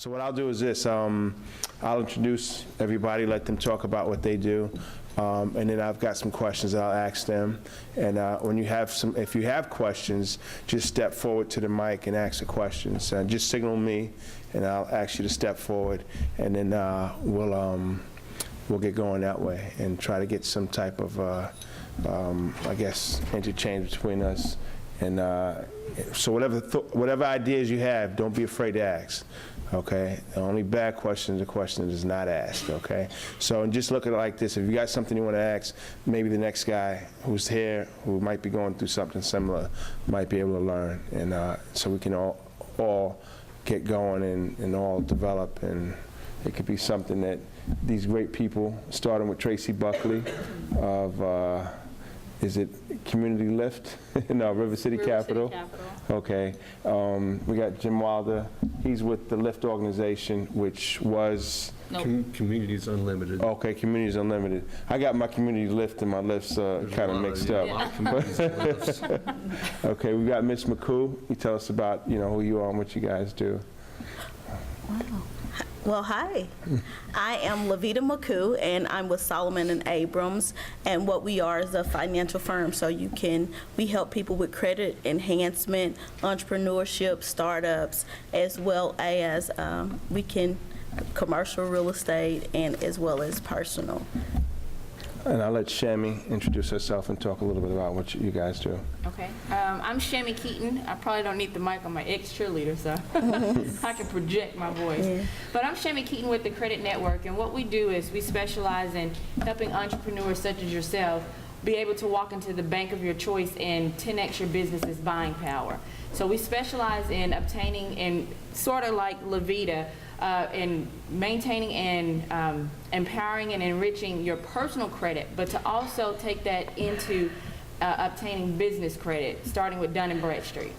So what I'll do is this, I'll introduce everybody, let them talk about what they do, and then I've got some questions that I'll ask them. And when you have if you have questions, just step forward to the mic and ask the questions. Just signal me, and I'll ask you to step forward, and then we'll get going that way and try to get some type of, I guess, interchange between us. And so whatever ideas you have, don't be afraid to ask. Okay, the only bad question is a question that is not asked, okay? So, and just look at it like this, if you got something you want to ask, maybe the next guy who's here, who might be going through something similar, might be able to learn, and so we can all get going and all develop, and it could be something that these great people, starting with Tracy Buckley of, is it Community Lift? No, River City Capital. Okay. We got Jim Wilder. He's with the Lift organization, which was... Communities Unlimited. Okay, Communities Unlimited. I got my Community Lift and my lifts kind of mixed up. Okay, we got Ms. McCoo. You tell us about, who you are and what you guys do. Wow. Well, hi. I am Lavita McCoo, and I'm with Solomon and Abrams, and what we are is a financial firm. So we help people with credit enhancement, entrepreneurship, startups, as well as we can commercial real estate and as well as personal. And I'll let Shami introduce herself and talk a little bit about what you guys do. Okay. I'm Shami Keaton. I probably don't need the mic. I'm my ex-cheerleader, so I can project my voice. Yeah. But I'm Shami Keaton with the Credit Network, and what we do is we specialize in helping entrepreneurs such as yourself be able to walk into the bank of your choice and 10x your business's buying power. So we specialize in obtaining, and sort of like Lavita, in maintaining and empowering and enriching your personal credit, but to also take that into obtaining business credit, starting with Dun & Bradstreet.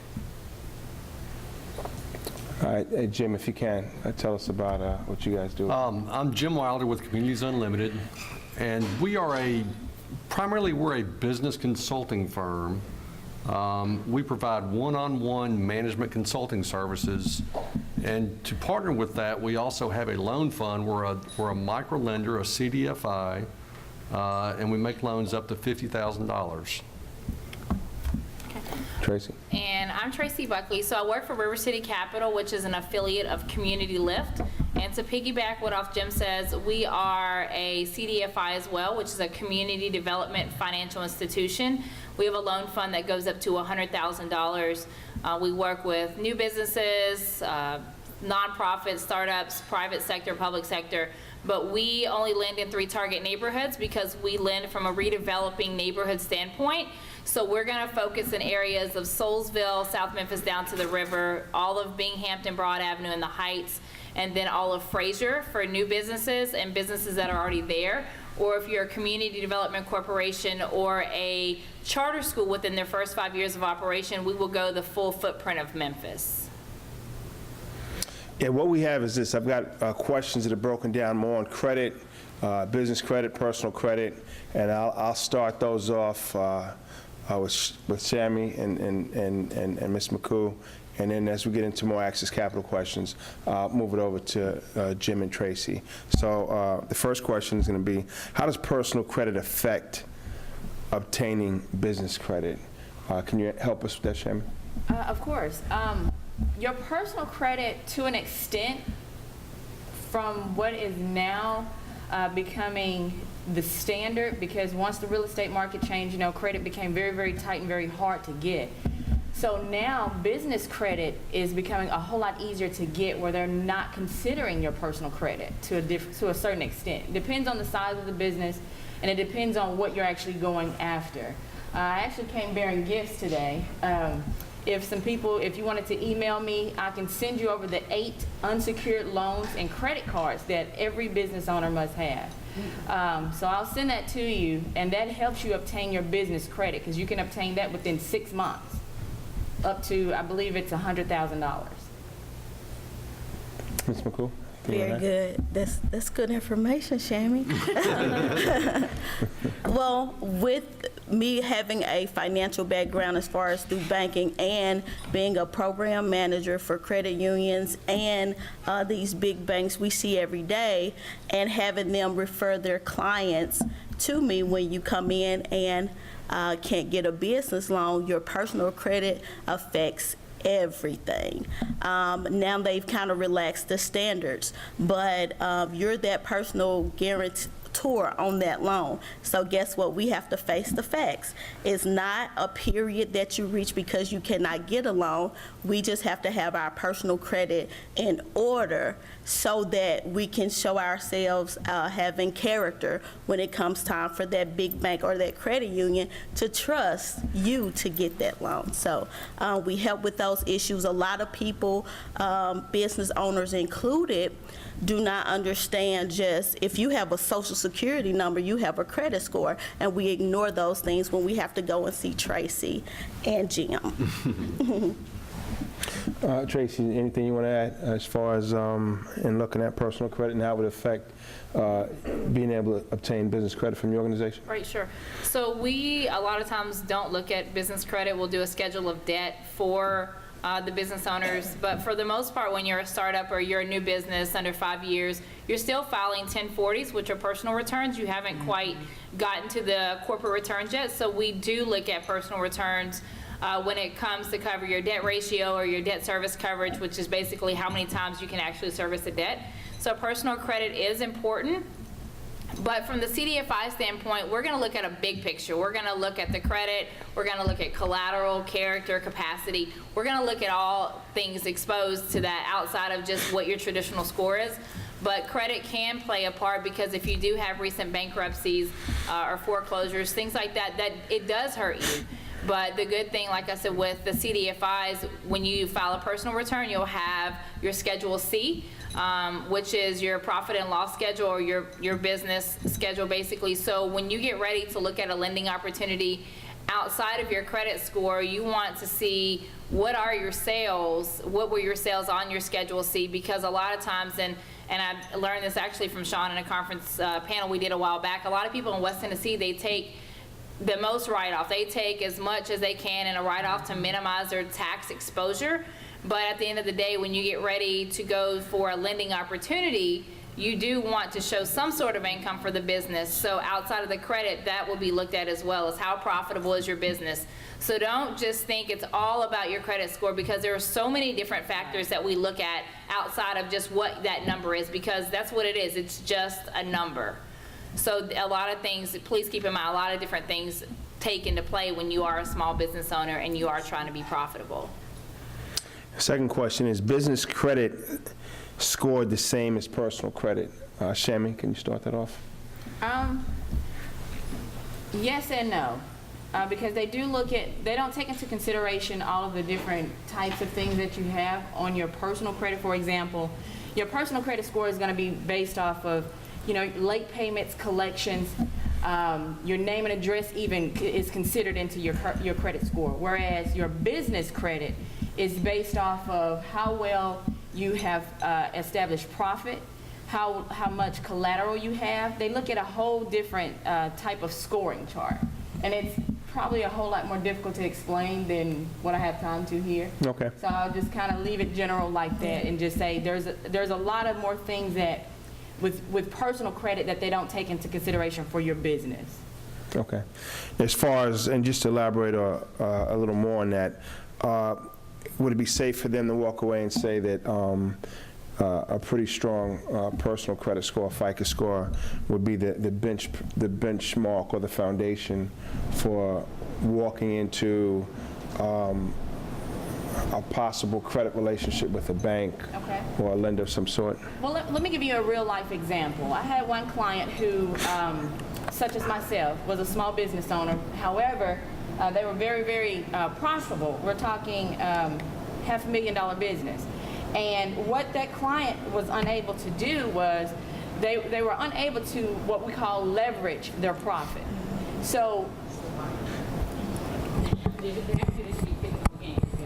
All right, hey, Jim, if you can, tell us about what you guys do. I'm Jim Wilder with Communities Unlimited, and we're a business consulting firm. We provide one-on-one management consulting services, and to partner with that, we also have a loan fund. We're a micro lender, a CDFI, and we make loans up to $50,000. Tracy. And I'm Tracy Buckley. So I work for River City Capital, which is an affiliate of Community Lift. And to piggyback what off Jim says, we are a CDFI as well, which is a community development financial institution. We have a loan fund that goes up to $100,000. We work with new businesses, nonprofits, startups, private sector, public sector, but we only lend in 3 target neighborhoods because we lend from a redeveloping neighborhood standpoint. So we're going to focus in areas of Soulsville, South Memphis down to the river, all of Binghamton, Broad Avenue, and the Heights, and then all of Fraser for new businesses and businesses that are already there. Or if you're a community development corporation or a charter school within their first 5 years of operation, we will go the full footprint of Memphis. Yeah, what we have is this. I've got questions that are broken down more on credit, business credit, personal credit, and I'll start those off with Shami and Ms. McCoo, and then as we get into more Access Capital questions, move it over to Jim and Tracy. So the first question is going to be, how does personal credit affect obtaining business credit? Can you help us with that, Shami? Of course. Your personal credit, to an extent, from what is now becoming the standard, because once the real estate market changed, credit became very, very tight and very hard to get. So now business credit is becoming a whole lot easier to get, where they're not considering your personal credit to a certain extent. It depends on the size of the business, and it depends on what you're actually going after. I actually came bearing gifts today. If you wanted to email me, I can send you over the 8 unsecured loans and credit cards that every business owner must have. So I'll send that to you, and that helps you obtain your business credit, because you can obtain that within 6 months, up to, I believe it's $100,000. Ms. McCool? Very good. That's good information, Shami. Well, with me having a financial background as far as through banking and being a program manager for credit unions and these big banks we see every day, and having them refer their clients to me when you come in and can't get a business loan, your personal credit affects everything. Now they've kind of relaxed the standards, but you're that personal guarantor on that loan. So guess what? We have to face the facts. It's not a period that you reach because you cannot get a loan. We just have to have our personal credit in order so that we can show ourselves having character when it comes time for that big bank or that credit union to trust you to get that loan. So we help with those issues. A lot of people, business owners included, do not understand just if you have a social security number, you have a credit score, and we ignore those things when we have to go and see Tracy and Jim. Tracy, anything you want to add as far as in looking at personal credit and how it would affect being able to obtain business credit from your organization? Right, sure. So we, a lot of times, don't look at business credit. We'll do a schedule of debt for the business owners. But for the most part, when you're a startup or you're a new business under 5 years, you're still filing 1040s, which are personal returns. You haven't quite gotten to the corporate returns yet. So we do look at personal returns when it comes to cover your debt ratio or your debt service coverage, which is basically how many times you can actually service a debt. So personal credit is important. But from the CDFI standpoint, we're going to look at a big picture. We're going to look at the credit. We're going to look at collateral, character, capacity. We're going to look at all things exposed to that outside of just what your traditional score is. But credit can play a part because if you do have recent bankruptcies or foreclosures, things like that, that it does hurt you. But the good thing, like I said, with the CDFIs, when you file a personal return, you'll have your Schedule C, which is your profit and loss schedule or your business schedule, basically. So when you get ready to look at a lending opportunity outside of your credit score, you want to see what are your sales, what were your sales on your Schedule C, because a lot of times, and I learned this actually from Sean in a conference panel we did a while back, a lot of people in West Tennessee, they take the most write-off. They take as much as they can in a write-off to minimize their tax exposure. But at the end of the day, when you get ready to go for a lending opportunity, you do want to show some sort of income for the business. So outside of the credit, that will be looked at as well as how profitable is your business. So don't just think it's all about your credit score, because there are so many different factors that we look at outside of just what that number is, because that's what it is. It's just a number. So a lot of things, please keep in mind, a lot of different things take into play when you are a small business owner and you are trying to be profitable. Second question is business credit scored the same as personal credit? Shami, can you start that off? Yes and no, because they don't take into consideration all of the different types of things that you have on your personal credit. For example, your personal credit score is going to be based off of, late payments, collections, your name and address even is considered into your credit score. Whereas your business credit is based off of how well you have established profit, how much collateral you have. They look at a whole different type of scoring chart. And it's probably a whole lot more difficult to explain than what I have time to here. Okay. So I'll just kind of leave it general like that and just say there's a lot of more things that with personal credit that they don't take into consideration for your business. Okay. As far as, and just to elaborate a little more on that, would it be safe for them to walk away and say that a pretty strong personal credit score, FICO score, would be the benchmark or the foundation for walking into a possible credit relationship with a bank Okay. or a lender of some sort? Well, let me give you a real life example. I had one client who, such as myself, was a small business owner. However, they were very, very profitable. We're talking $500,000 business. And what that client was unable to do was they were unable to what we call leverage their profit. So,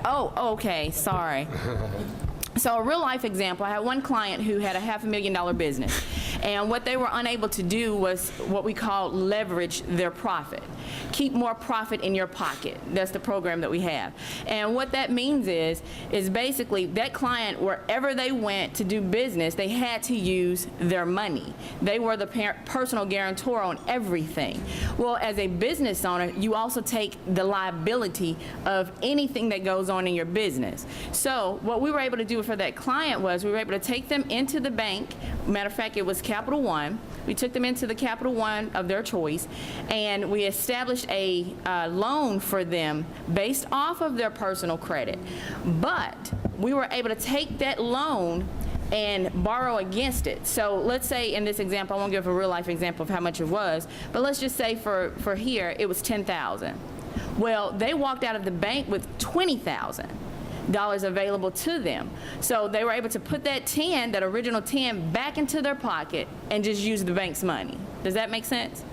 oh, okay, sorry. So a real life example, I had one client who had a $500,000 business. And what they were unable to do was what we call leverage their profit. keep more profit in your pocket. That's the program that we have. And what that means is basically that client, wherever they went to do business, they had to use their money. They were the personal guarantor on everything. Well, as a business owner, you also take the liability of anything that goes on in your business. So what we were able to do for that client was we were able to take them into the bank. Matter of fact, it was Capital One. We took them into the Capital One of their choice, and we established a loan for them based off of their personal credit. But we were able to take that loan and borrow against it. So let's say in this example, I won't give a real life example of how much it was, but let's just say for here, it was $10,000. Well, they walked out of the bank with $20,000 available to them. So they were able to put that original 10 back into their pocket and just use the bank's money. Does that make sense?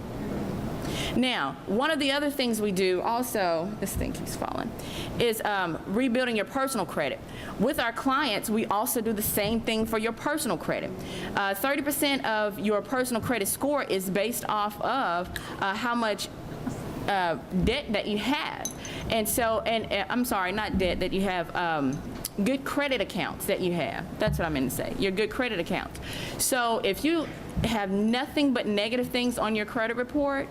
Now, one of the other things we do also, this thing keeps falling, is rebuilding your personal credit. With our clients, we also do the same thing for your personal credit. 30% of your personal credit score is based off of how much debt that you have. And so, I'm sorry, not debt, that you have good credit accounts that you have. That's what I meant to say, your good credit accounts. So if you have nothing but negative things on your credit report,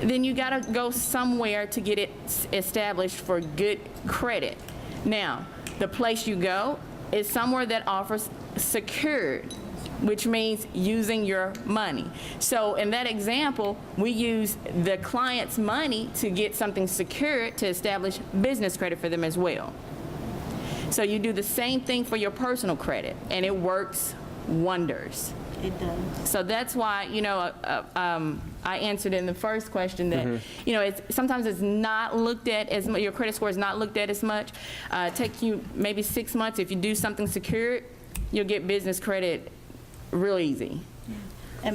then you gotta go somewhere to get it established for good credit. Now, the place you go is somewhere that offers secured, which means using your money. So in that example, we use the client's money to get something secured to establish business credit for them as well. So you do the same thing for your personal credit, and it works wonders. It does. So that's why, I answered in the first question that, sometimes it's not looked at as much, your credit score is not looked at as much. Take you maybe 6 months. If you do something secured, you'll get business credit real easy. You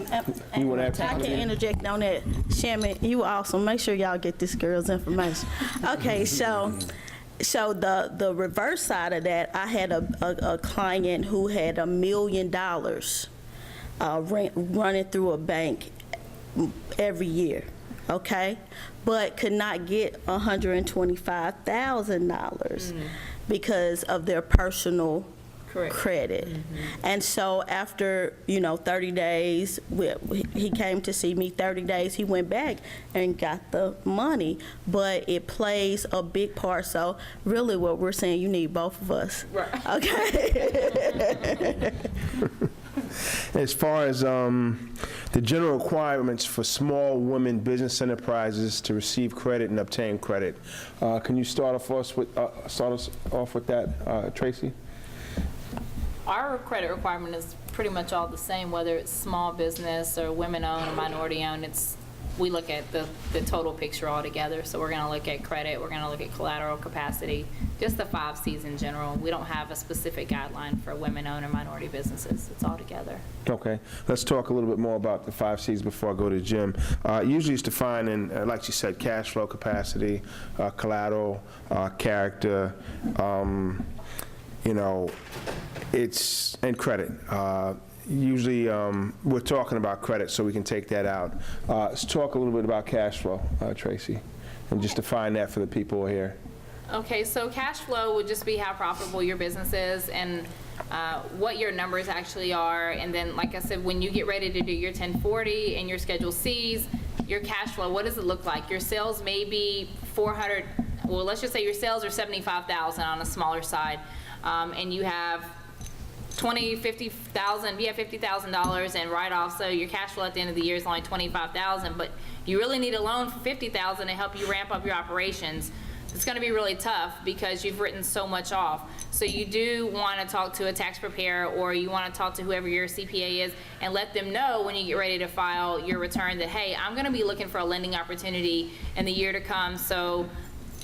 wanna add I something? can interject on that. Shannon, you awesome. Make sure y'all get this girl's information. Okay, so the reverse side of that, I had a client who had $1 million running through a bank every year, okay? But could not get $125,000 because of their personal credit. And so after, 30 days, he came to see me 30 days, he went back and got the money, but it plays a big part. So really what we're saying, you need both of us. Right. Okay? As far as the general requirements for small women business enterprises to receive credit and obtain credit, can you start us off with that, Tracy? Our credit requirement is pretty much all the same, whether it's small business or women-owned or minority-owned. We look at the total picture altogether. So we're going to look at credit, we're going to look at collateral capacity, just the 5 C's in general. We don't have a specific guideline for women-owned or minority businesses. It's all together. Okay, let's talk a little bit more about the 5 C's before I go to Jim. Usually it's defined in, like you said, cash flow capacity, collateral, character, it's, and credit. Usually, we're talking about credit, so we can take that out. Let's talk a little bit about cash flow, Tracy, and just define that for the people here. Okay, so cash flow would just be how profitable your business is and what your numbers actually are. And then, like I said, when you get ready to do your 1040 and your Schedule Cs, your cash flow, what does it look like? Your sales may be 400, well, let's just say your sales are 75,000 on a smaller side, and you have $50,000 in write-off, so your cash flow at the end of the year is only $25,000, but you really need a loan for $50,000 to help you ramp up your operations. It's going to be really tough because you've written so much off. So you do want to talk to a tax preparer, or you want to talk to whoever your CPA is and let them know when you get ready to file your return that, hey, I'm going to be looking for a lending opportunity in the year to come, so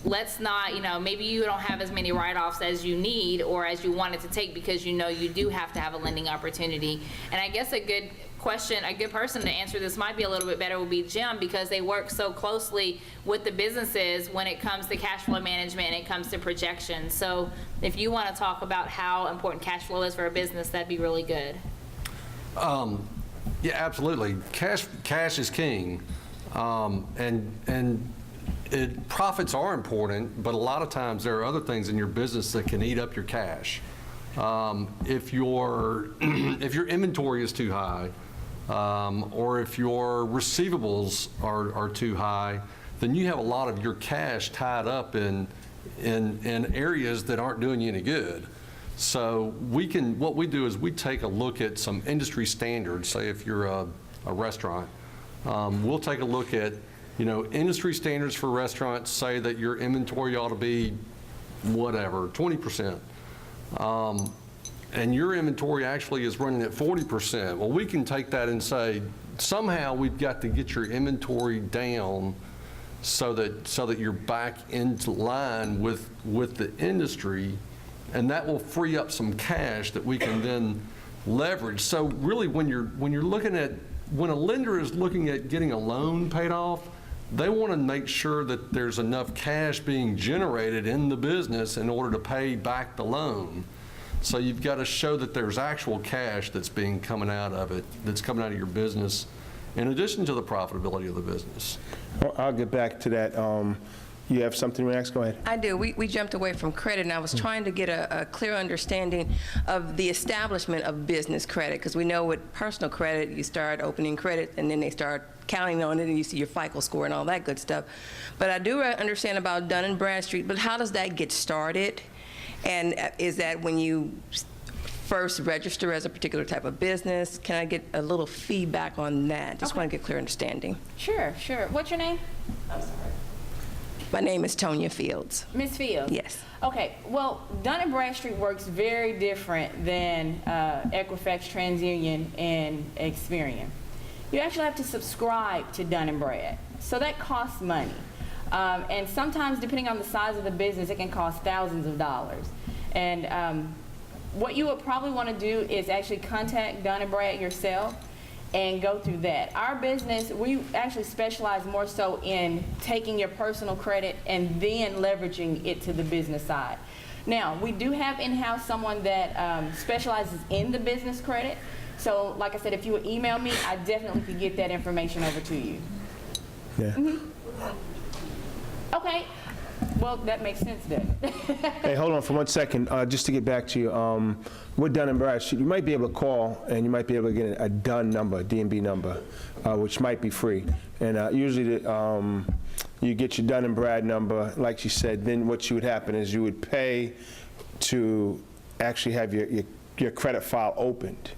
let's not, maybe you don't have as many write-offs as you need or as you wanted to take because you do have to have a lending opportunity. And I guess a good person to answer this might be a little bit better would be Jim, because they work so closely with the businesses when it comes to cash flow management and it comes to projections. So if you want to talk about how important cash flow is for a business, that'd be really good. Yeah, absolutely. Cash is king. Profits are important, but a lot of times there are other things in your business that can eat up your cash. If your inventory is too high, or if your receivables are too high, then you have a lot of your cash tied up in areas that aren't doing you any good. So what we do is we take a look at some industry standards. Say if you're a restaurant, we'll take a look at, industry standards for restaurants say that your inventory ought to be whatever, 20%. And your inventory actually is running at 40%. Well, we can take that and say, somehow we've got to get your inventory down so that you're back into line with the industry, and that will free up some cash that we can then leverage. So really, when a lender is looking at getting a loan paid off, they want to make sure that there's enough cash being generated in the business in order to pay back the loan. So you've got to show that there's actual cash that's coming out of it, that's coming out of your business, in addition to the profitability of the business. Well, I'll get back to that. You have something, Max? Go ahead. I do. We jumped away from credit, and I was trying to get a clear understanding of the establishment of business credit, because we know with personal credit, you start opening credit, and then they start counting on it, and you see your FICO score and all that good stuff. But I do understand about Dun & Bradstreet, but how does that get started? And is that when you first register as a particular type of business? Can I get a little feedback on that? Just want to get clear understanding. Sure. What's your name? My name is Tonya Fields. Ms. Fields? Yes. Okay, well, Dun & Bradstreet works very different than Equifax, TransUnion, and Experian. You actually have to subscribe to Dun & Brad, so that costs money. And sometimes, depending on the size of the business, it can cost thousands of dollars. And what you would probably want to do is actually contact Dun & Brad yourself and go through that. Our business, we actually specialize more so in taking your personal credit and then leveraging it to the business side. Now, we do have in-house someone that specializes in the business credit. So, like I said, if you would email me, I definitely could get that information over to you. Yeah. Okay. Well, that makes sense then. Hey, hold on for 1 second. Just to get back to you, with Dun & Bradstreet, you might be able to call and you might be able to get a DUN number, a DNB number, which might be free. And usually you get your Dun & Brad number, like you said, then what you would happen is you would pay to actually have your credit file opened.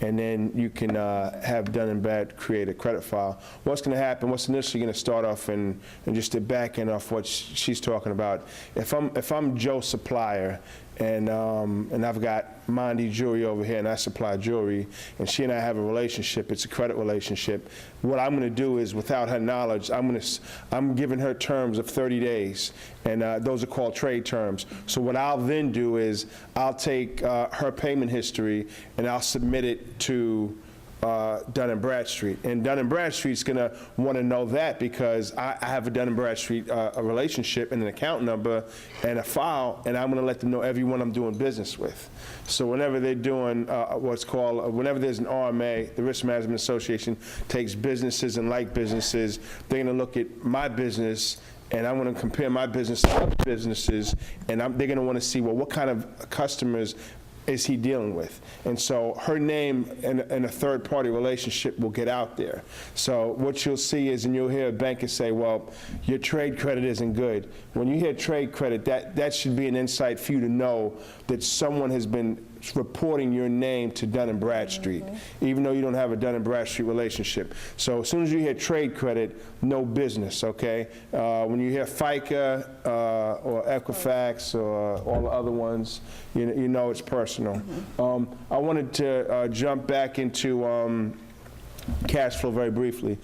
And then you can have Dun & Brad create a credit file. What's going to happen, what's initially going to start off, and just to back end off what she's talking about, if I'm Joe Supplier, and I've got Mondi Jewelry over here, and I supply jewelry, and she and I have a relationship, it's a credit relationship, what I'm going to do is, without her knowledge, I'm giving her terms of 30 days, and those are called trade terms. So what I'll then do is, I'll take her payment history, and I'll submit it to Dun & Bradstreet. And Dun & Bradstreet's going to want to know that because I have a Dun & Bradstreet a relationship and an account number and a file, and I'm going to let them know everyone I'm doing business with. So whenever they're doing whenever there's an RMA, the Risk Management Association takes businesses and like businesses, they're going to look at my business, and I'm going to compare my business to other businesses, and they're going to want to see, well, what kind of customers is he dealing with? And so her name and a third-party relationship will get out there. So what you'll see is, and you'll hear a banker say, well, your trade credit isn't good. When you hear trade credit, that should be an insight for you to know that someone has been reporting your name to Dun & Bradstreet, even though you don't have a Dun & Bradstreet relationship. So as soon as you hear trade credit, no business, okay? When you hear FICA or Equifax or all the other ones, you know it's personal. I wanted to jump back into cash flow very briefly.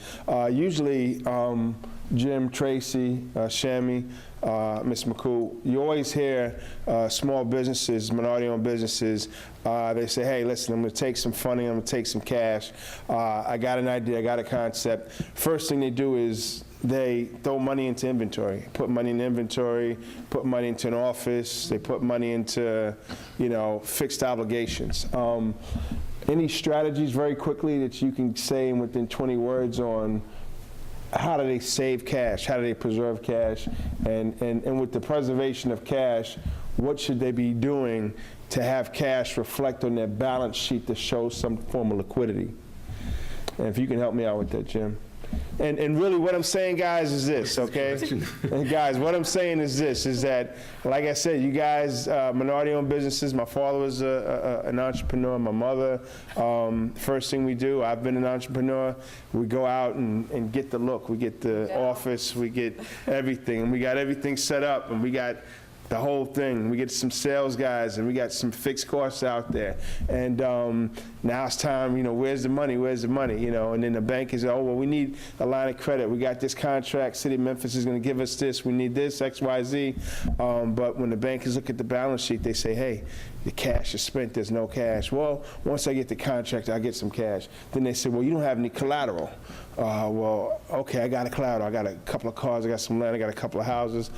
Usually, Jim, Tracy, Shami, Ms. McCool, you always hear small businesses, minority-owned businesses, they say, hey, listen, I'm going to take some funding, I'm going to take some cash. I got an idea, I got a concept. First thing they do is they throw money into inventory, put money in inventory, put money into an office, they put money into, fixed obligations. Any strategies very quickly that you can say within 20 words on how do they save cash? How do they preserve cash? And with the preservation of cash, what should they be doing to have cash reflect on their balance sheet to show some form of liquidity? And if you can help me out with that, Jim. And really what I'm saying, guys, is this, okay? And guys, what I'm saying is this, is that, like I said, you guys, minority-owned businesses, my father was an entrepreneur, my mother, first thing we do, I've been an entrepreneur, we go out and get the look, we get the office, we get everything, and we got everything set up, and we got the whole thing. We get some sales guys, and we got some fixed costs out there. And now it's time, where's the money? Where's the money? And then the bank is, oh, well, we need a line of credit. We got this contract. City of Memphis is going to give us this. We need this, X, Y, Z. But when the bankers look at the balance sheet, they say, hey, the cash is spent. There's no cash. Well, once I get the contract, I get some cash. Then they say, well, you don't have any collateral. Well, okay, I got a collateral. I got a couple of cars. I got some land. I got a couple of houses.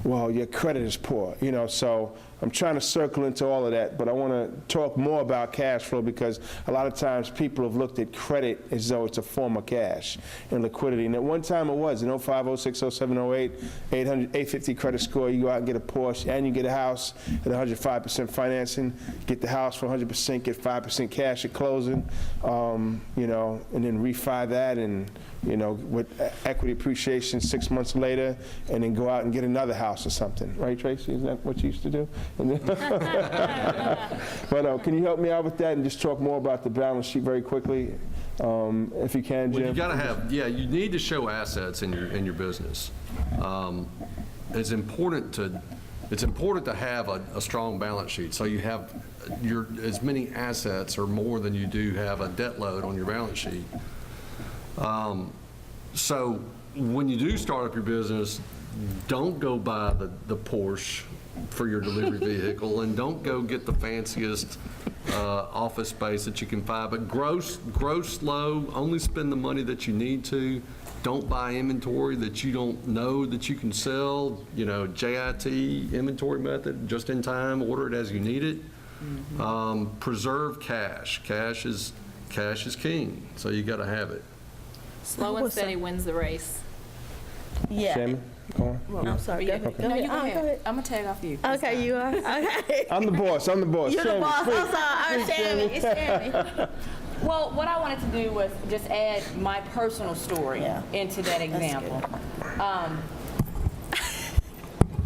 Well, your credit is poor, so I'm trying to circle into all of that, but I want to talk more about cash flow because a lot of times people have looked at credit as though it's a form of cash and liquidity. And at one time it was, in 05, 06, 07, 08, 850 credit score, you go out and get a Porsche and you get a house at 105% financing, get the house for 100%, get 5% cash at closing, and then refi that and with equity appreciation 6 months later, and then go out and get another house or something. Right, Tracy? Isn't that what you used to do? But can you help me out with that and just talk more about the balance sheet very quickly, if you can, Jim? Well, you got to have, you need to show assets in your business. It's important to have a strong balance sheet, so you have as many assets or more than you do have a debt load on your balance sheet. So when you do start up your business, don't go buy the Porsche for your delivery vehicle, and don't go get the fanciest office space that you can find, but grow slow, only spend the money that you need to. Don't buy inventory that you don't know that you can sell, JIT inventory method, just in time, order it as you need it. Preserve cash. Cash is king, so you got to have it. Slow and steady wins the race. Yeah. Sammy, go on. I'm sorry. Go ahead. No, you go Go ahead. I'm going to tag off you. Okay, you are? Okay. I'm the boss. You're the Sammy, boss. please. I'm sorry. I'm Sammy. It's Sammy. Well, what I wanted to do was just add my personal story Yeah. into that example.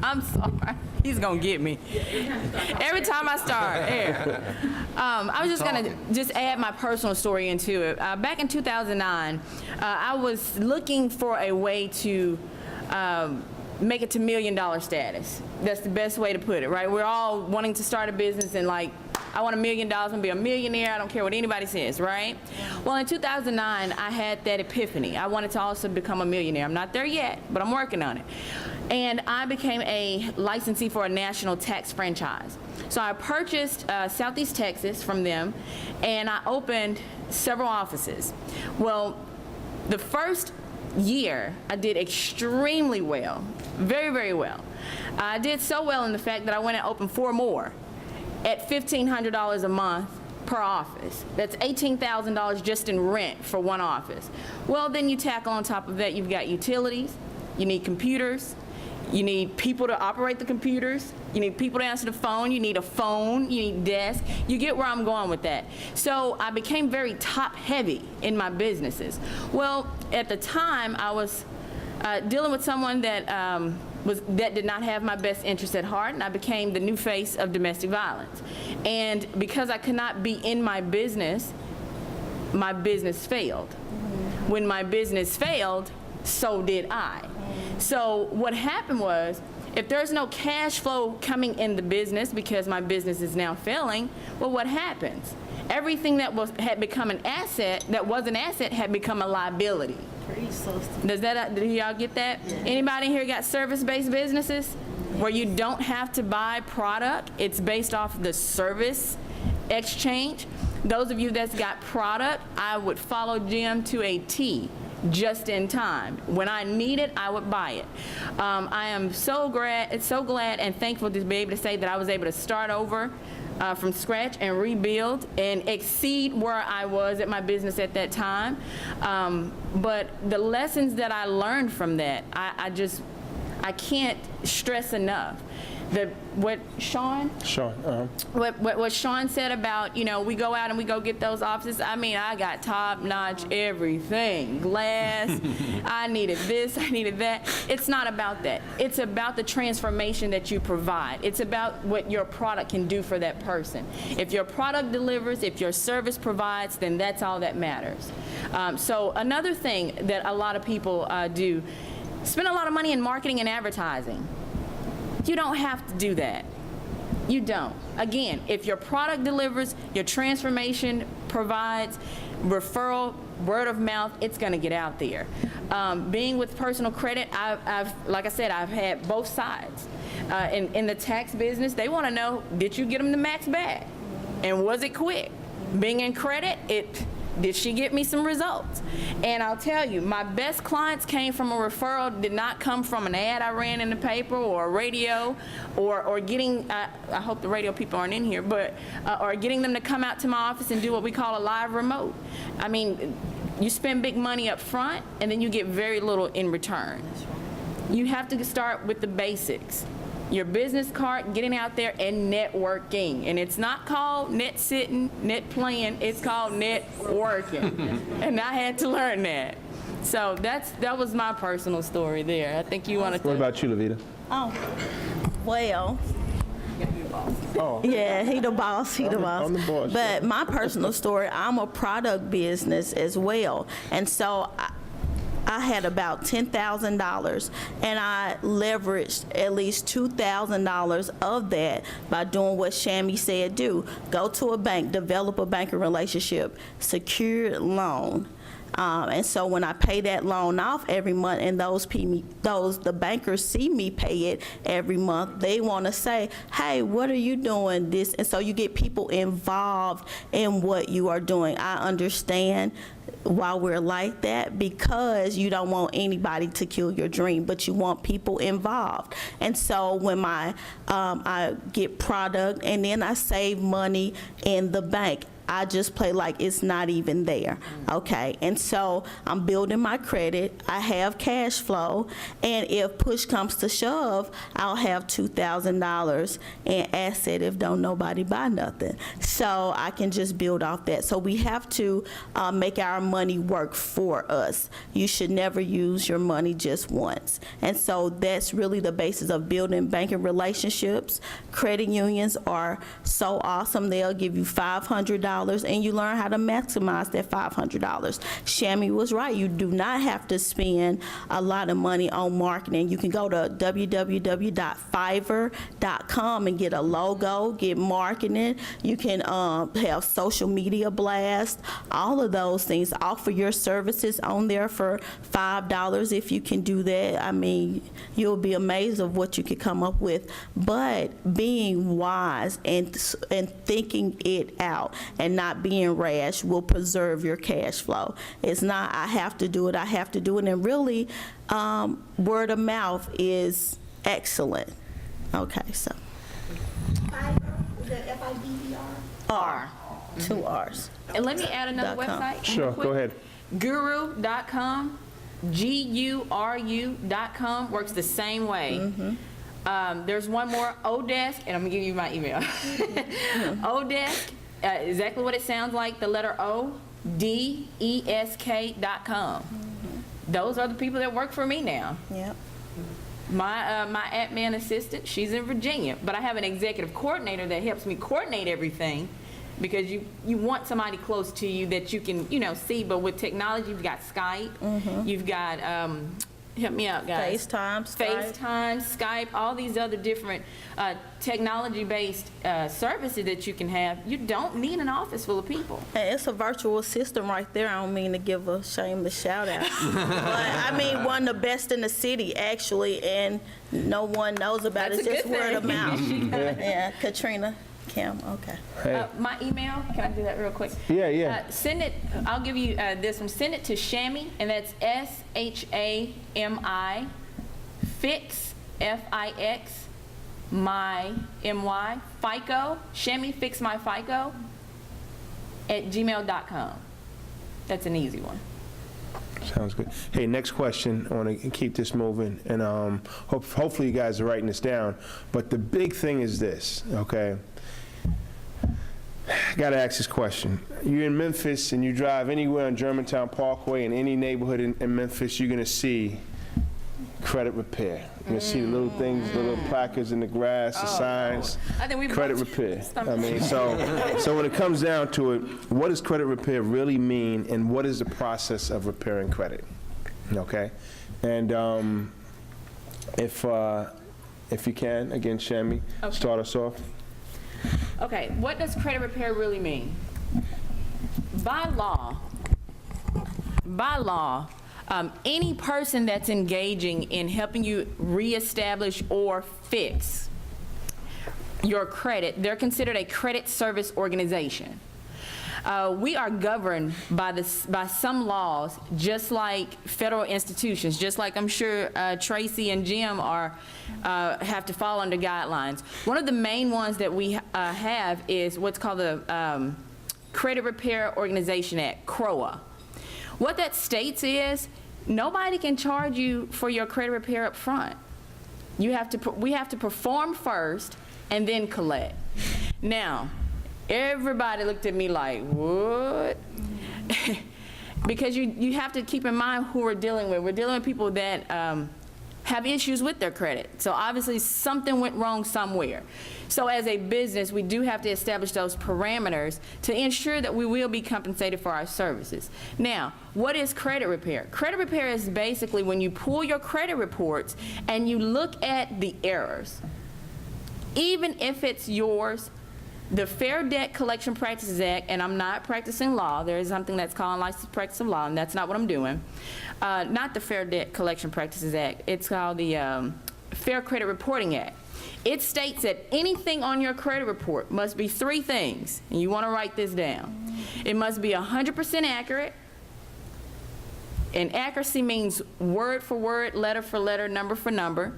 I'm sorry. He's going to get me. Every time I start. I was just going to just add my personal story into it. Back in 2009, I was looking for a way to make it to $1 million status. That's the best way to put it, right? We're all wanting to start a business and I want $1 million and be a millionaire. I don't care what anybody says, right? Well, in 2009, I had that epiphany. I wanted to also become a millionaire. I'm not there yet, but I'm working on it. And I became a licensee for a national tax franchise. So I purchased Southeast Texas from them, and I opened several offices. Well, the first year, I did extremely well, very, very well. I did so well in the fact that I went and opened 4 more at $1,500 a month per office. That's $18,000 just in rent for one office. Well, then you tackle on top of that, you've got utilities, you need computers, you need people to operate the computers, you need people to answer the phone, you need a phone, you need desk. You get where I'm going with that. So I became very top heavy in my businesses. Well, at the time I was dealing with someone that that did not have my best interest at heart, and I became the new face of domestic violence. And because I could not be in my business failed. When my business failed, so did I. So what happened was, if there's no cash flow coming in the business because my business is now failing, well, what happens? Everything that had become an asset, that was an asset, had become a liability. Did y'all get that? Yeah. Anybody here got service-based businesses where you don't have to buy product? It's based off the service exchange. Those of you that's got product, I would follow Jim to a T. Just in time. When I need it, I would buy it. I am so glad and thankful to be able to say that I was able to start over from scratch and rebuild and exceed where I was at my business at that time. But the lessons that I learned from that, I can't stress enough. What Sean said about, we go out and we go get those offices. I mean, I got top-notch everything. Glass, I needed this, I needed that. It's not about that. It's about the transformation that you provide. It's about what your product can do for that person. If your product delivers, if your service provides, then that's all that matters. So another thing that a lot of people do, spend a lot of money in marketing and advertising. You don't have to do that. You don't. Again, if your product delivers, your transformation provides, referral, word of mouth, it's going to get out there. Being with personal credit, like I said, I've had both sides. In the tax business, they want to know, did you get them the max back? And was it quick? Being in credit, did she get me some results? And I'll tell you, my best clients came from a referral, did not come from an ad I ran in the paper or a radio or getting, I hope the radio people aren't in here, but, or getting them to come out to my office and do what we call a live remote. I mean, you spend big money up front and then you get very little in return. You have to start with the basics. Your business card, getting out there and networking. And it's not called net sitting, net playing, it's called networking. And I had to learn that. So that was my personal story there. I think you want to. What about you, Lavita? Oh, well. Oh. Yeah, he the boss, he the boss. I'm the boss. But my personal story, I'm a product business as well. And so I had about $10,000 and I leveraged at least $2,000 of that by doing what Shammy said do. Go to a bank, develop a banking relationship, secured loan. And so when I pay that loan off every month and the bankers see me pay it every month, they want to say, hey, what are you doing this? And so you get people involved in what you are doing. I understand why we're like that, because you don't want anybody to kill your dream, but you want people involved. And so when I get product and then I save money in the bank, I just play like it's not even there, okay? And so I'm building my credit, I have cash flow, and if push comes to shove, I'll have $2,000 in asset if don't nobody buy nothing. So I can just build off that. So we have to make our money work for us. You should never use your money just once. And so that's really the basis of building banking relationships. Credit unions are so awesome. They'll give you $500 and you learn how to maximize that $500. Shammy was right. You do not have to spend a lot of money on marketing. You can go to www.fiverr.com and get a logo, get marketing. You can have social media blast, all of those things. Offer your services on there for $5 if you can do that. I mean, you'll be amazed of what you can come up with. But being wise and thinking it out and not being rash will preserve your cash flow. It's not, I have to do it, I have to do it. And really, word of mouth is excellent. Okay, so. Is that F-I-V-E-R? R, 2 R's. And let me add another .com. website. Sure, real quick. go ahead. Guru.com, GURU.com works the same way. There's one more, Odesk, and I'm gonna give you my email. Odesk, exactly what it sounds like, the letter O, DESK.com. Those are the people that work for me now. Yep. My admin assistant, she's in Virginia, but I have an executive coordinator that helps me coordinate everything, because you want somebody close to you that you can, see. But with technology, you've got Skype, you've got, help me out, guys. FaceTime, Skype, all these other different technology-based services that you can have. You don't need an office full of people. And it's a virtual system right there. I don't mean to give a shameless shout out. But I mean, one of the best in the city, actually, and no one knows about That's it. a It's just good word of thing. mouth. Yeah, Katrina, Kim, okay. Hey. My email, can I do that real quick? Yeah. Send it, I'll give you this one. Send it to Shammy, and that's SHAMI, Fix, FIX, FICO, Shammy Fix My FICO @gmail.com. That's an easy one. Sounds good. Hey, next question. I want to keep this moving, and hopefully you guys are writing this down. But the big thing is this, okay? I got to ask this question. You're in Memphis, and you drive anywhere on Germantown Parkway in any neighborhood in Memphis, you're going to see credit repair. You're going to see the little things, the little placards in the grass, the signs. I think we Credit both- repair. I mean, so when it comes down to it, what does credit repair really mean, and what is the process of repairing credit? Okay? And if you can, again, Shammy, start us off. Okay, what does credit repair really mean? By law, any person that's engaging in helping you reestablish or fix your credit, they're considered a credit service organization. We are governed by some laws, just like federal institutions, just like I'm sure Tracy and Jim have to fall under guidelines. One of the main ones that we have is what's called the Credit Repair Organization Act, CROA. What that states is nobody can charge you for your credit repair up front. We have to perform first and then collect. Now, everybody looked at me like, what? Because you have to keep in mind who we're dealing with. We're dealing with people that have issues with their credit. So obviously something went wrong somewhere. So as a business, we do have to establish those parameters to ensure that we will be compensated for our services. Now, what is credit repair? Credit repair is basically when you pull your credit reports and you look at the errors. Even if it's yours, the Fair Debt Collection Practices Act, and I'm not practicing law, there is something that's called licensed practice of law, and that's not what I'm doing. Not the Fair Debt Collection Practices Act, it's called the Fair Credit Reporting Act. It states that anything on your credit report must be three things, and you want to write this down. It must be 100% accurate, and accuracy means word for word, letter for letter, number for number.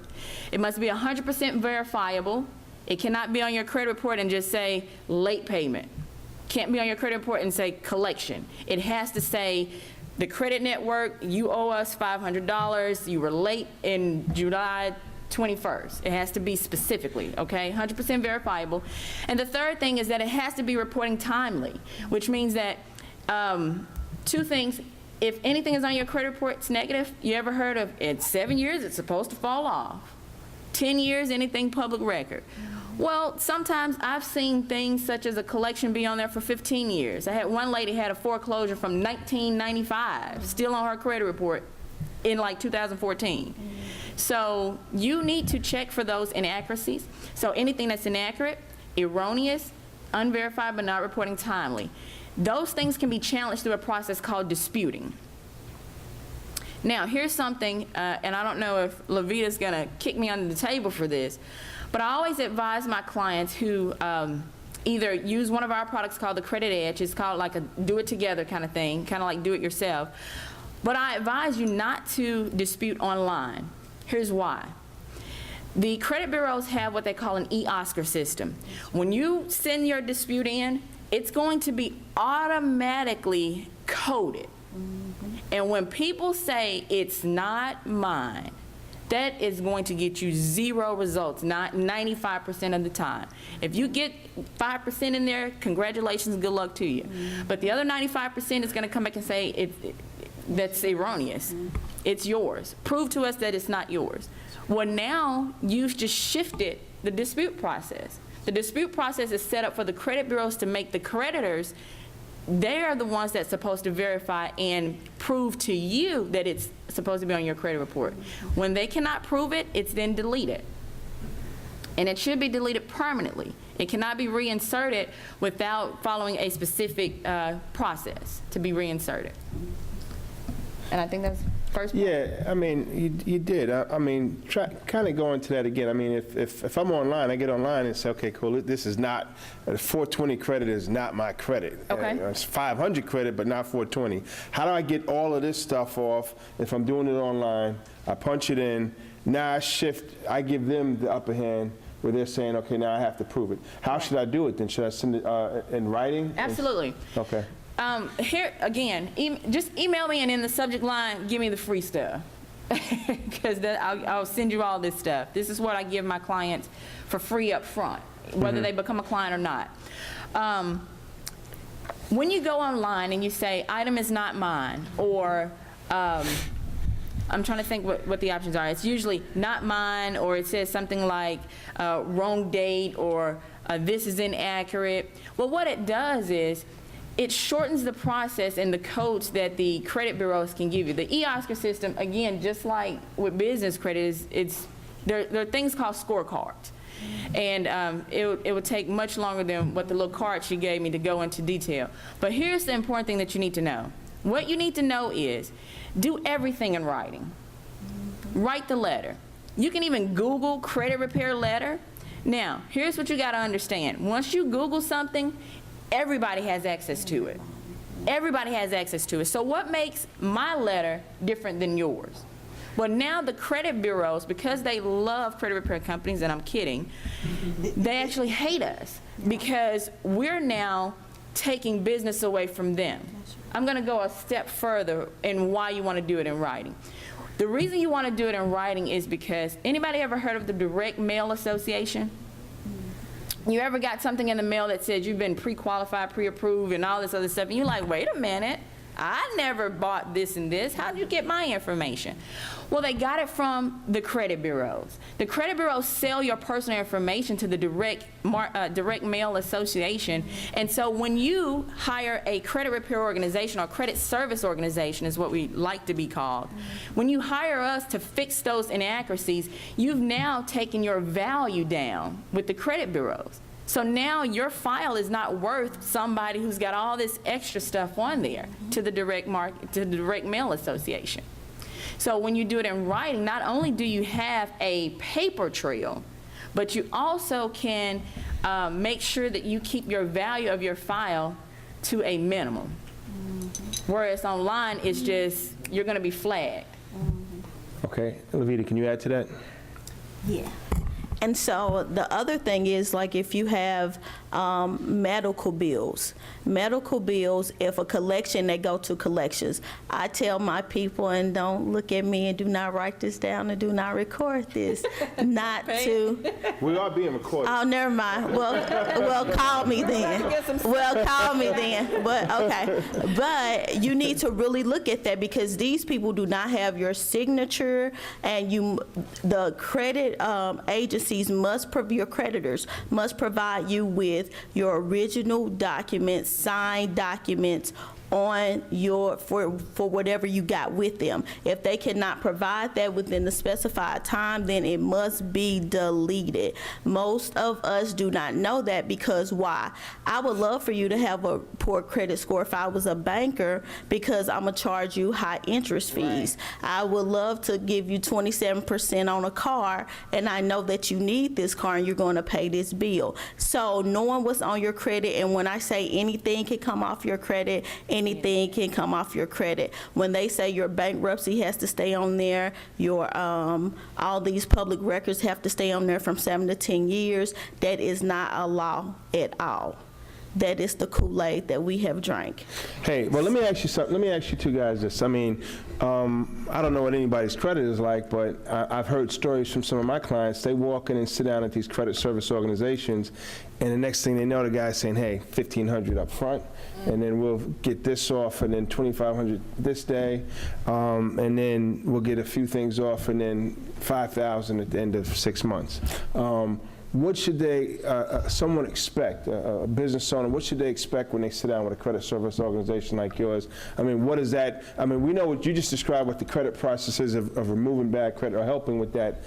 It must be 100% verifiable. It cannot be on your credit report and just say late payment. Can't be on your credit report and say collection. It has to say the credit network, you owe us $500, you were late in July 21st. It has to be specifically, okay? 100% verifiable. And the third thing is that it has to be reporting timely, which means that two things. If anything is on your credit report, it's negative. You ever heard of in 7 years it's supposed to fall off? 10 years, anything public record. Well, sometimes I've seen things such as a collection be on there for 15 years. I had one lady had a foreclosure from 1995, still on her credit report in like 2014. So you need to check for those inaccuracies. So anything that's inaccurate, erroneous, unverified but not reporting timely, those things can be challenged through a process called disputing. Now, here's something, and I don't know if Lavita's gonna kick me under the table for this, but I always advise my clients who either use one of our products called the Credit Edge, it's called like a do-it-together kind of thing, kind of like do-it-yourself, but I advise you not to dispute online. Here's why. The credit bureaus have what they call an e-Oscar system. When you send your dispute in, it's going to be automatically coded. And when people say it's not mine, that is going to get you 0 results, not 95% of the time. If you get 5% in there, congratulations, good luck to you. But the other 95% is going to come back and say that's erroneous. It's yours. Prove to us that it's not yours. Well, now you've just shifted the dispute process. The dispute process is set up for the credit bureaus to make the creditors, they are the ones that's supposed to verify and prove to you that it's supposed to be on your credit report. When they cannot prove it, it's then deleted. And it should be deleted permanently. It cannot be reinserted without following a specific process to be reinserted. And I think that's first point. Yeah, I mean, you did. I mean, kind of go into that again. I mean, if I'm online, I get online and say, okay, cool, this is not, 420 credit is not my credit. Okay. It's 500 credit, but not 420. How do I get all of this stuff off if I'm doing it online? I punch it in. Now I give them the upper hand where they're saying, okay, now I have to prove it. How should I do it then? Should I send it in writing? Absolutely. Okay. Here, again, just email me and in the subject line, give me the free stuff. Because I'll send you all this stuff. This is what I give my clients for free up front, whether they become a client or not. When you go online and you say, item is not mine, or I'm trying to think what the options are. It's usually not mine, or it says something like wrong date, or this is inaccurate. Well, what it does is it shortens the process and the codes that the credit bureaus can give you. The eOscar system, again, just like with business credit, there are things called scorecards. And it would take much longer than what the little card she gave me to go into detail. But here's the important thing that you need to know. What you need to know is do everything in writing. Write the letter. You can even Google credit repair letter. Now, here's what you got to understand. Once you Google something, everybody has access to it. Everybody has access to it. So what makes my letter different than yours? Well, now the credit bureaus, because they love credit repair companies, and I'm kidding, they actually hate us because we're now taking business away from them. I'm going to go a step further in why you want to do it in writing. The reason you want to do it in writing is because, anybody ever heard of the Direct Mail Association? You ever got something in the mail that says you've been pre-qualified, pre-approved, and all this other stuff, and you're like, wait a minute, I never bought this and this. How'd you get my information? Well, they got it from the credit bureaus. The credit bureaus sell your personal information to the Direct Mail Association. And so when you hire a credit repair organization, or credit service organization is what we like to be called, when you hire us to fix those inaccuracies, you've now taken your value down with the credit bureaus. So now your file is not worth somebody who's got all this extra stuff on there to the Direct Mail Association. So when you do it in writing, not only do you have a paper trail, but you also can make sure that you keep your value of your file to a minimum. Whereas online, it's just, you're going to be flagged. Okay. Levita, can you add to that? Yeah. And so the other thing is, like, if you have medical bills, if a collection, they go to collections. I tell my people, and don't look at me and do not write this down and do not record this, not to. We are being recorded. Oh, never mind. Well, call me then. Well, call me then. But okay. But you need to really look at that, because these people do not have your signature, and the credit agencies your creditors must provide you with your original documents, signed documents on for whatever you got with them. If they cannot provide that within the specified time, then it must be deleted. Most of us do not know that, because why? I would love for you to have a poor credit score if I was a banker, because I'm gonna charge you high interest fees. Right. I would love to give you 27% on a car, and I know that you need this car and you're going to pay this bill. So knowing what's on your credit, and when I say anything can come off your credit, anything can come off your credit. When they say your bankruptcy has to stay on there, your all these public records have to stay on there from 7 to 10 years, that is not a law at all. That is the Kool-Aid that we have drank. Hey, well, let me ask you something. Let me ask you two guys this. I mean, I don't know what anybody's credit is like, but I've heard stories from some of my clients. They walk in and sit down at these credit service organizations, and the next thing they know, the guy's saying, hey, $1,500 up front, and then we'll get this off, and then $2,500 this day, and then we'll get a few things off, and then $5,000 at the end of 6 months. What should someone expect, a business owner, what should they expect when they sit down with a credit service organization like yours? I mean, what is that? I mean, we know what you just described, what the credit process is of removing bad credit or helping with that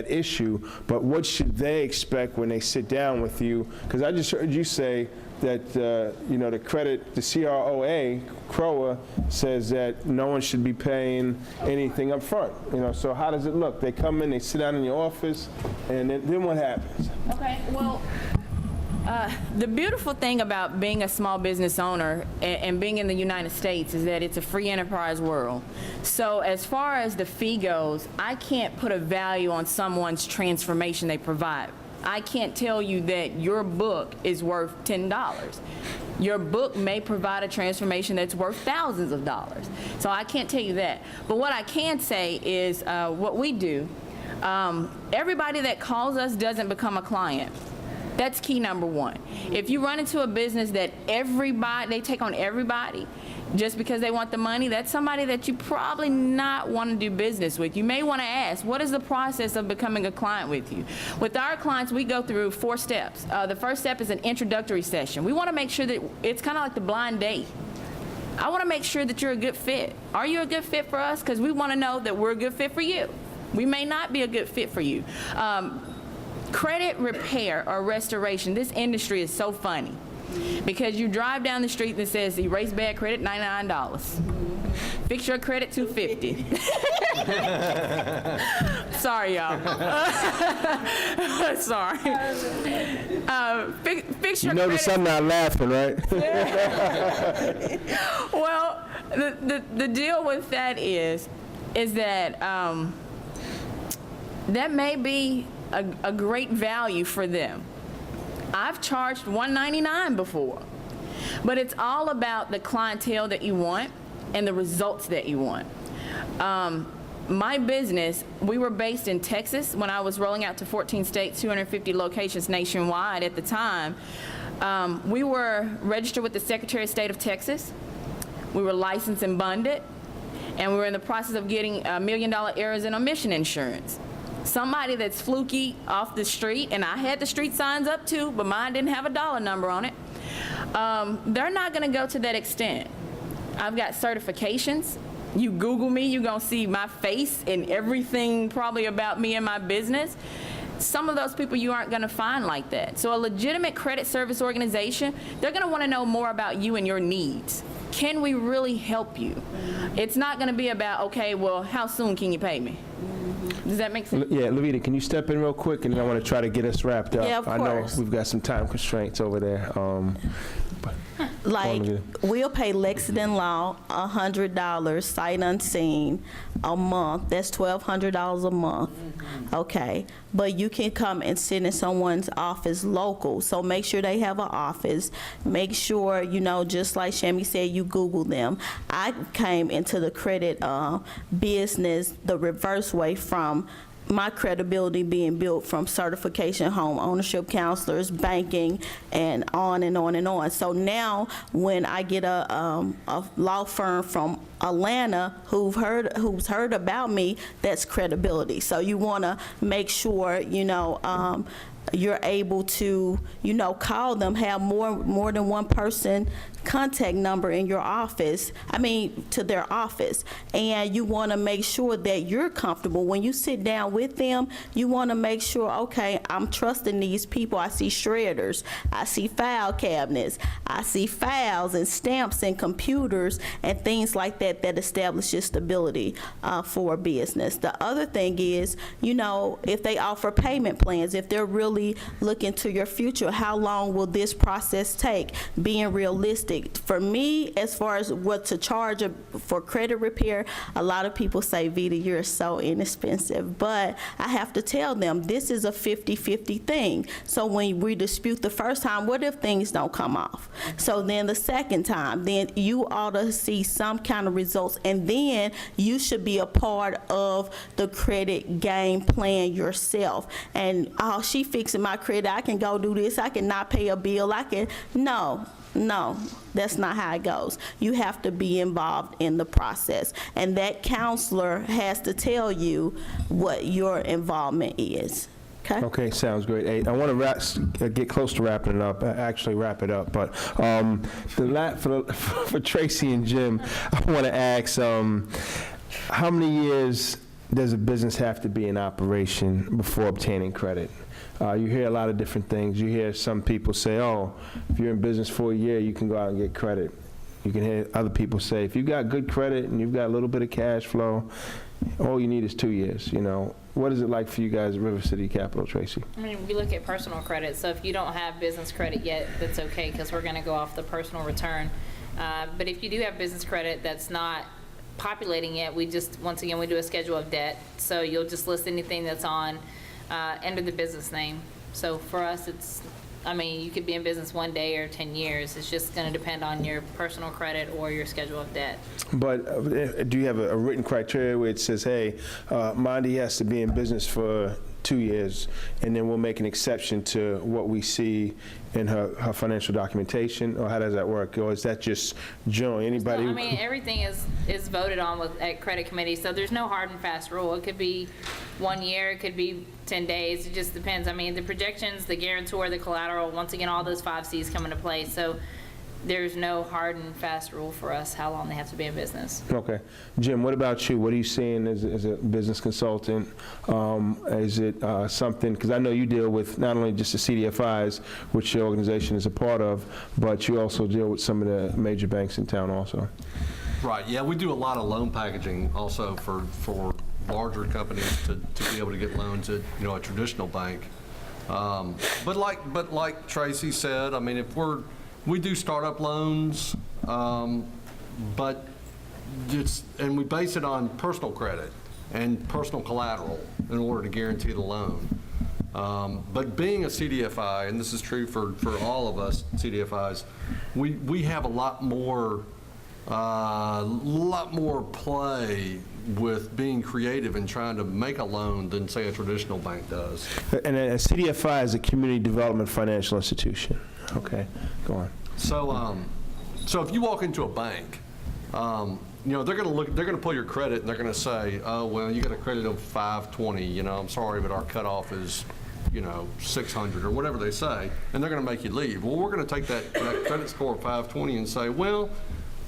issue, but what should they expect when they sit down with you? Because I just heard you say that, the CROA says that no one should be paying anything up front. So how does it look? They come in, they sit down in your office, and then what happens? Okay, well, The beautiful thing about being a small business owner and being in the United States is that it's a free enterprise world. So as far as the fee goes, I can't put a value on someone's transformation they provide. I can't tell you that your book is worth $10. Your book may provide a transformation that's worth thousands of dollars. So I can't tell you that. But what I can say is what we do, everybody that calls us doesn't become a client. That's key number one. If you run into a business that they take on everybody just because they want the money, that's somebody that you probably not want to do business with. You may want to ask, what is the process of becoming a client with you? With our clients, we go through 4 steps. The first step is an introductory session. We want to make sure that it's kind of like the blind date. I want to make sure that you're a good fit. Are you a good fit for us? Because we want to know that we're a good fit for you. We may not be a good fit for you. Credit repair or restoration, this industry is so funny because you drive down the street and it says erase bad credit, $99. Fix your credit, $250. Sorry, y'all. Sorry. Fix your You notice credit. I'm not laughing, right? Well, the deal with that is that that may be a great value for them. I've charged $199 before, but it's all about the clientele that you want and the results that you want. My business, we were based in Texas when I was rolling out to 14 states, 250 locations nationwide at the time. We were registered with the Secretary of State of Texas. We were licensed and bonded, and we were in the process of getting $1 million errors and omission insurance. Somebody that's fluky off the street, and I had the street signs up too, but mine didn't have a dollar number on it. They're not going to go to that extent. I've got certifications. You Google me, you're going to see my face and everything probably about me and my business. Some of those people you aren't going to find like that. So a legitimate credit service organization, they're going to want to know more about you and your needs. Can we really help you? It's not going to be about, okay, well, how soon can you pay me? Does that make sense? Yeah, Lavita, can you step in real quick, and then I want to try to get us wrapped up. Yeah, of I know course. we've got some time constraints over there. Like, we'll pay Lexington Law $100, sight unseen, a month. That's $1,200 a month. Okay, but you can come and sit in someone's office local. So make sure they have an office. Make sure, just like Shami said, you Google them. I came into the credit business the reverse way from my credibility being built from certification, home ownership counselors, banking, and on and on and on. So now when I get a law firm from Atlanta who's heard about me, that's credibility. So you want to make sure, you're able to, call them, have more than one person contact number in your office, to their office. And you want to make sure that you're comfortable. When you sit down with them, you want to make sure, okay, I'm trusting these people. I see shredders. I see file cabinets. I see files and stamps and computers and things like that that establishes stability for a business. The other thing is, if they offer payment plans, if they're really looking to your future, how long will this process take? Being realistic. For me, as far as what to charge for credit repair, a lot of people say, Vita, you're so inexpensive. But I have to tell them, this is a 50-50 thing. So when we dispute the first time, what if things don't come off? So then the second time, then you ought to see some kind of results, and then you should be a part of the credit game plan yourself. And, oh, she fixing my credit, I can go do this, I can not pay a bill, No, that's not how it goes. You have to be involved in the process. And that counselor has to tell you what your involvement is. Okay? Okay, sounds great. Hey, I want to get close to wrapping it up, actually wrap it up. But for Tracy and Jim, I want to ask, how many years does a business have to be in operation before obtaining credit? You hear a lot of different things. You hear some people say, oh, if you're in business for a year, you can go out and get credit. You can hear other people say, if you've got good credit and you've got a little bit of cash flow, all you need is 2 years, you know. What is it like for you guys at River City Capital, Tracy? I mean, we look at personal credit, so if you don't have business credit yet, that's okay, because we're going to go off the personal return. But if you do have business credit that's not populating yet, once again, we do a schedule of debt. So you'll just list anything that's on, under the business name. So for us, you could be in business 1 day or 10 years. It's just going to depend on your personal credit or your schedule of debt. But do you have a written criteria where it says, hey, Mondi has to be in business for 2 years, and then we'll make an exception to what we see in her financial documentation, or how does that work? Or is that just general, anybody? No, everything is voted on at credit committee, so there's no hard and fast rule. It could be 1 year, it could be 10 days, it just depends. The projections, the guarantor, the collateral, once again, all those 5 Cs come into play. So there's no hard and fast rule for us how long they have to be in business. Okay. Jim, what about you? What are you seeing as a business consultant? Is it something, because I know you deal with not only just the CDFIs, which your organization is a part of, but you also deal with some of the major banks in town also. Right, yeah, we do a lot of loan packaging also for larger companies to be able to get loans at, a traditional bank. But like Tracy said, we do startup loans, but and we base it on personal credit and personal collateral in order to guarantee the loan. But being a CDFI, and this is true for all of us CDFIs, we have a lot more play with being creative and trying to make a loan than, say, a traditional bank does. And a CDFI is a community development financial institution. Okay, go on. So if you walk into a bank, they're going to pull your credit and they're going to say, oh, well, you got a credit of 520, I'm sorry, but our cutoff is, 600 or whatever they say, and they're going to make you leave. Well, we're going to take that credit score of 520 and say, well,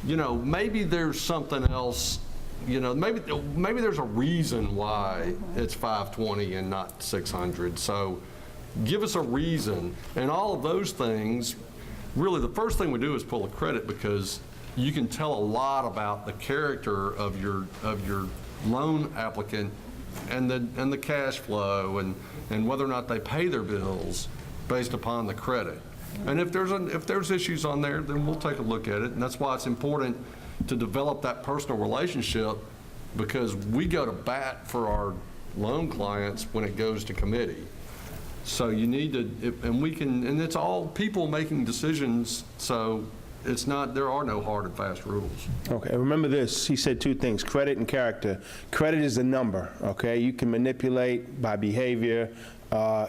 maybe there's something else, maybe there's a reason why it's 520 and not 600. So give us a reason. And all of those things, really the first thing we do is pull a credit, because you can tell a lot about the character of your loan applicant and the cash flow and whether or not they pay their bills based upon the credit. And if there's issues on there, then we'll take a look at it. And that's why it's important to develop that personal relationship, because we go to bat for our loan clients when it goes to committee. So you need to, and it's all people making decisions, so there are no hard and fast rules. Okay, remember this, he said 2 things, credit and character. Credit is a number, okay? You can manipulate by behavior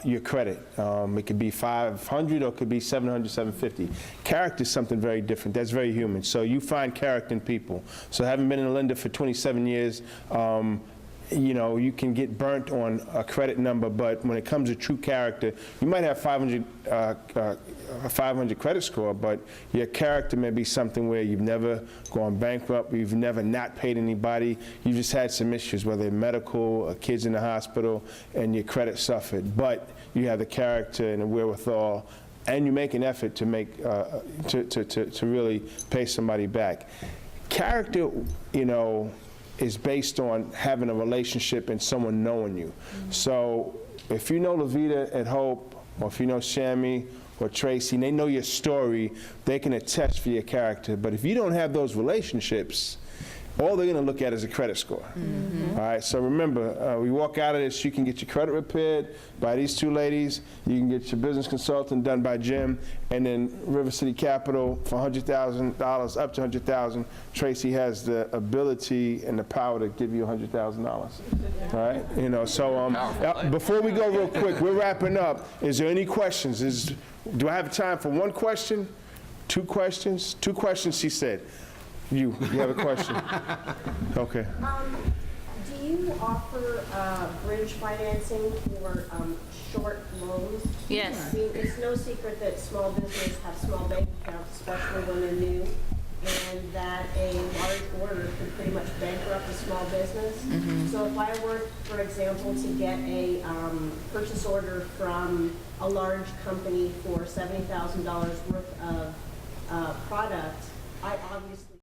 your credit. It could be 500 or it could be 700, 750. Character is something very different. That's very human. So you find character in people. So having been in a lender for 27 years, you can get burnt on a credit number, but when it comes to true character, you might have 500 credit score, but your character may be something where you've never gone bankrupt, you've never not paid anybody, you've just had some issues, whether medical or kids in the hospital, and your credit suffered, but you have the character and the wherewithal, and you make an effort to make to really pay somebody back. Character, is based on having a relationship and someone knowing you. So if you know Levita at Hope, or if you know Shammy or Tracy, and they know your story, they can attest for your character. But if you don't have those relationships, all they're going to look at is a credit score. All right, so remember, we walk out of this, you can get your credit repaired by these 2 ladies, you can get your business consultant done by Jim, and then River City Capital for $100,000, up to $100,000, Tracy has the ability and the power to give you $100,000. All right, so before we go real quick, we're wrapping up. Is there any questions? Do I have time for 1 question? 2 questions? 2 questions, she said. You have a question? Okay. Do you offer bridge financing for short loans? Yes. It's no secret that small businesses have small bank accounts, especially when they're new, and that a large order could pretty much bankrupt a small business. So if I were, for example, to get a purchase order from a large company for $70,000 worth of product, I obviously